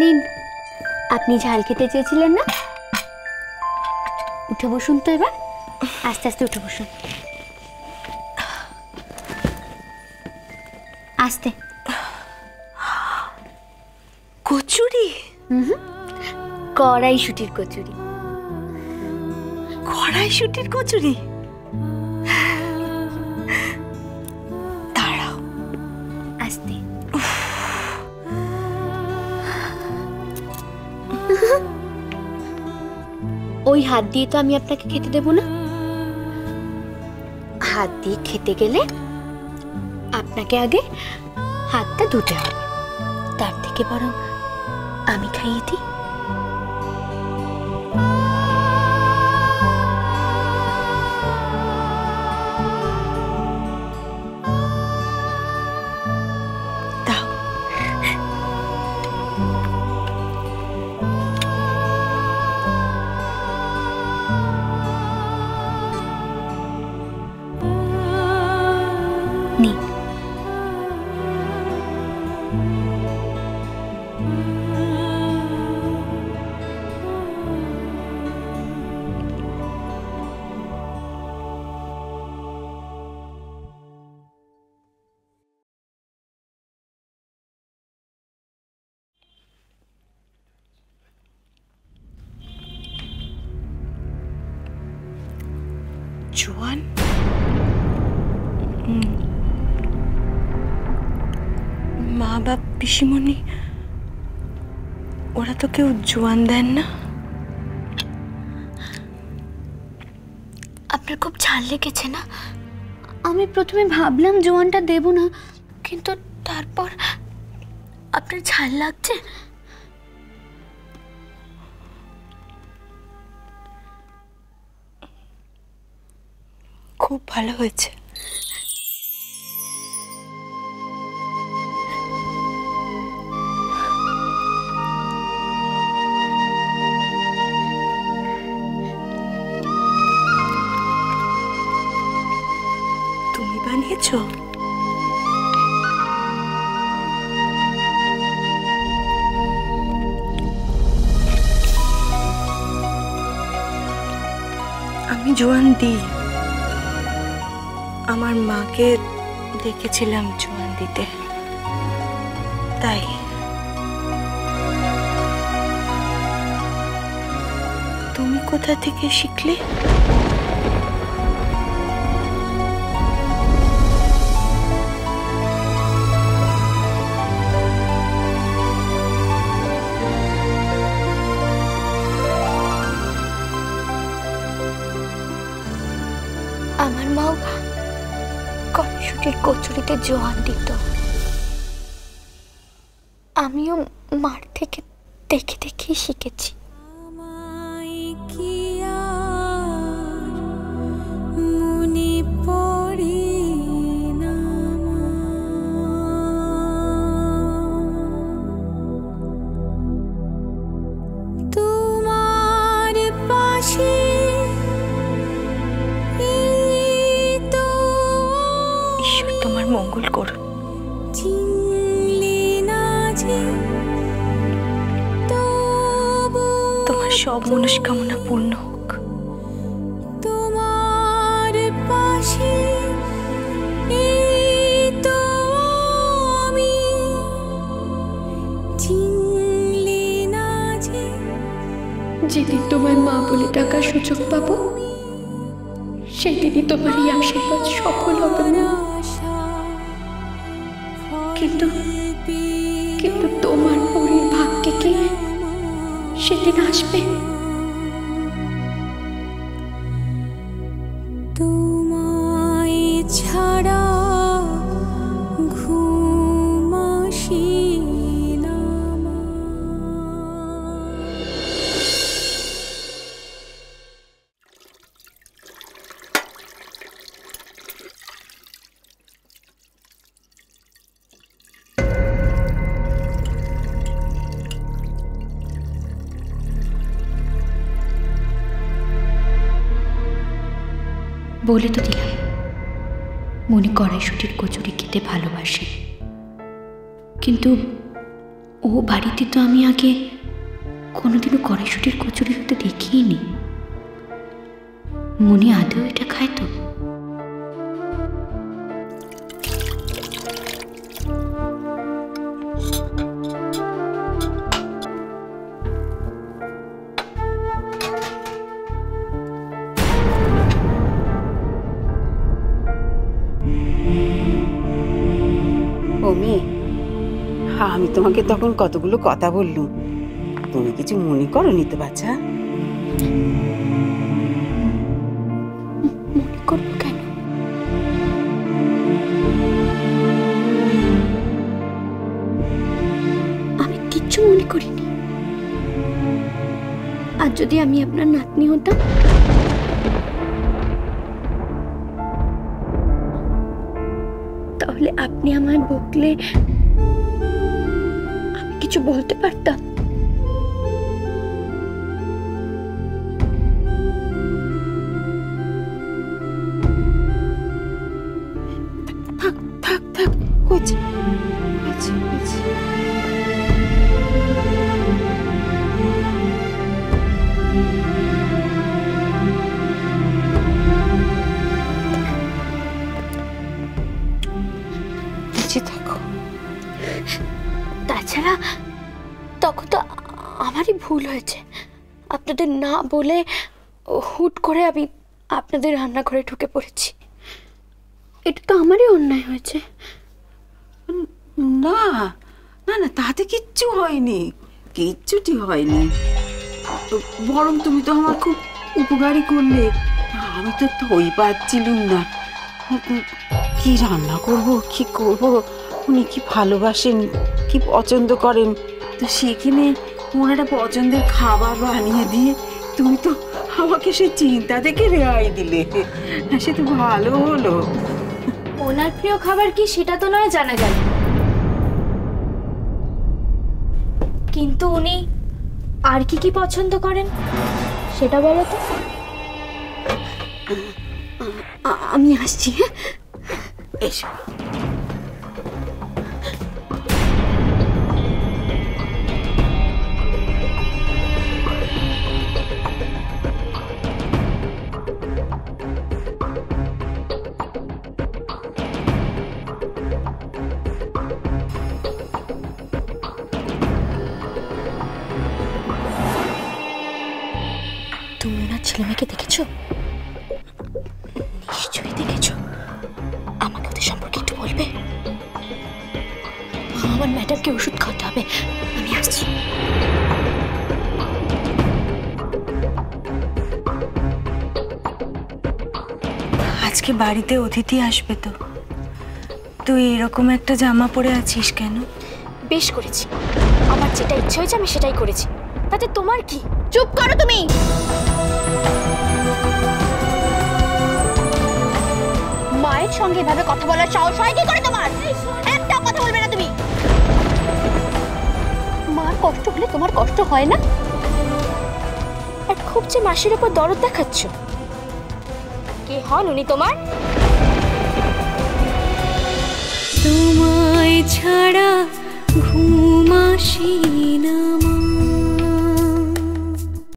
নিন, আপনি ঝাল খেতে চেয়েছিলেন না? উঠে বসুন তো এবার, আস্তে আস্তে উঠে বসুন, আস্তে। কচুরি? কড়াইশুটির কচুরি। কড়াইশুটির কচুরি? দাঁড়াও, আস্তে। ওই হাত দিয়ে তো আমি আপনাকে খেতে দেব না। হাত দিয়ে খেতে গেলে আপনাকে আগে হাতটা ধুতে হবে, তার থেকে বরং আমি খাইয়ে দিই। জোয়ান? মা বাপ পিসিমণি ওরা তো কেউ জোয়ান দেন না। আপনার খুব ঝাল লেগেছে না? আমি প্রথমে ভাবলাম জোয়ানটা দেব না, কিন্তু তারপর আপনার ঝাল লাগছে। খুব ভালো হয়েছে। তুমি বানিয়েছো? আমি জোয়ান দিই। আমার মাকে দেখেছিলাম জোয়ান দিতে, তাই। তুমি কোথা থেকে শিখলে? আমার মাও কড়াইশুটির কচুরিতে জোয়ান দিত। আমিও মার থেকে দেখে দেখেই শিখেছি। তোমার মঙ্গল করুন। তোমার সব মনস্কামনা পূর্ণ হোক। তোমার পাশে যেদিন তোমায় মা বলে ডাকার সুযোগ পাবো, সেদিনই তোমার এই আশীর্বাদ সফল হবে না। কিন্তু কিন্তু তোমার পরীর ভাগ্যে কি সেদিন আসবে? তোমায় ছাড়া ঘুম আসে না। বলে তো দিলাম মনে কড়াইশুটির কচুরি খেতে ভালোবাসে, কিন্তু ও বাড়িতে তো আমি আগে কোনোদিনও কড়াইশুটির কচুরি হতে দেখিনি। মনি আদৌ এটা খায় তো? ও মেয়ে, আমি তোমাকে তখন কতগুলো কথা বললুম, তুমি কিছু মনে করো নি তো বাচ্চা? মনে করবো কেন? আমি কিচ্ছু মনে করিনি। আর যদি আমি আপনার নাতনি হতাম, তাহলে আপনি আমায় বকলে আমি কিছু বলতে পারতাম? থাক থাক থাক, হয়েছে হয়েছে হয়েছে। বেঁচে থাকো। তাছাড়া তখন তো আমারই ভুল হয়েছে। আপনাদের না বলে হুট করে আমি আপনাদের রান্নাঘরে ঢুকে পড়েছি। এটা তো আমারই অন্যায় হয়েছে। না না না, তাতে কিচ্ছু হয়নি, কিচ্ছুটি হয়নি। বরং তুমি তো আমার খুব উপকারই করলে। আমি তো থই পাচ্ছিলুম না, কি রান্না করব, কি করব, উনি কি ভালোবাসেন, কি পছন্দ করেন। তো সেখানে ওনারা পছন্দের খাবার বানিয়ে দিয়ে তুমি তো আমাকে সেই চিন্তা থেকে রেহাই দিলে। সে তো ভালো হলো। ওনার প্রিয় খাবার কি সেটা তো নয় জানা গেল, কিন্তু উনি আর কি কি পছন্দ করেন সেটা বলো তো। আমি আসছি। হ্যাঁ, এসো। তুমি ওনার ছেলে মেয়েকে দেখেছো? নিশ্চয়ই দেখেছো। আমাকে ওদের সম্পর্কে একটু বলবে? আমার ম্যাডামকে ওষুধ খাওয়াতে হবে। আমি আসছি। আজকে বাড়িতে অতিথি আসবে তো, তুই এরকম একটা জামা পরে আছিস কেন? বেশ করেছি, আমার যেটা ইচ্ছে হয়েছে আমি সেটাই করেছি, তাতে তোমার কি? চুপ করো তুমি। মায়ের সঙ্গে এভাবে কথা বলার সাহস হয় কি করে তোমার? একটা কথা বলবে না তুমি। মার কষ্ট হলে তোমার কষ্ট হয় না? আর খুব যে মাসির উপর দরদ দেখাচ্ছ। কে হন উনি তোমার? তোমায় ছাড়া ঘুম আসে না।